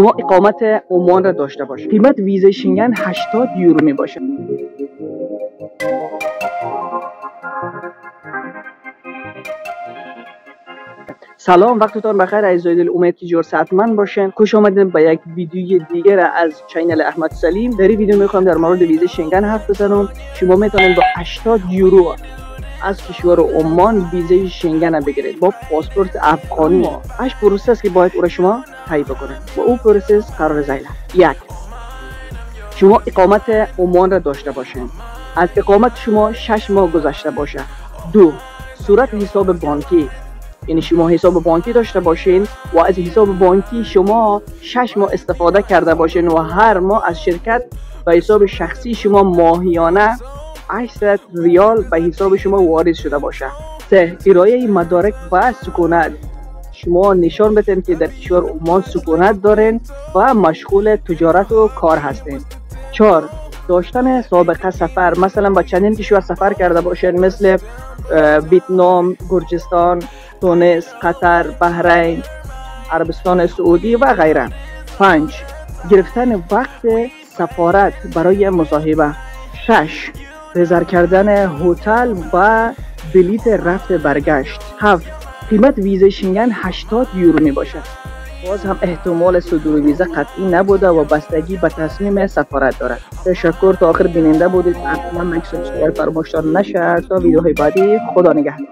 شما اقامت عمان را داشته باشید. قیمت ویزای شنگن 80 یورو می باشه. سلام، وقتتان بخیر عزیزای دل. امید که جور صحتمند باشین. خوش آمدین به یک ویدیوی دیگر از چینل احمد سلیم. در این ویدیو میخوام در مورد ویزای شنگن حرف بزنم. شما میتونید با 80 یورو از کشور عمان ویزای شنگن بگیرید با پاسپورت افغانی. 8 پروسه است که باید او را شما طی بکنید. و او پروسه قرار زیل. 1. شما اقامت عمان را داشته باشین. از اقامت شما 6 ماه گذشته باشه. 2. صورت حساب بانکی، یعنی شما حساب بانکی داشته باشین و از حساب بانکی شما 6 ماه استفاده کرده باشین و هر ماه از شرکت به حساب شخصی شما ماهیانه 800 ریال به حساب شما وارد شده باشه. 3. ارائه مدارک و سکونت، شما نشان بدین که در کشور عمان سکونت دارین و مشغول تجارت و کار هستین. 4. داشتن سابقه سفر، مثلا با چندین کشور سفر کرده باشین، مثل ویتنام، گرجستان، تونس، قطر، بحرین، عربستان سعودی و غیره. 5. گرفتن وقت سفارت برای مصاحبه. 6. رزرو کردن هتل و بلیط رفت برگشت. 7. قیمت ویزای شنگن 80 یورو می باشه. باز هم احتمال صدور ویزا قطعی نبوده و بستگی به تصمیم سفارت دارد. تشکر تا آخر بیننده بودید. حتما لایک سابسکرایب فراموش نشه. تا ویدیوهای بعدی، خدا نگهدار.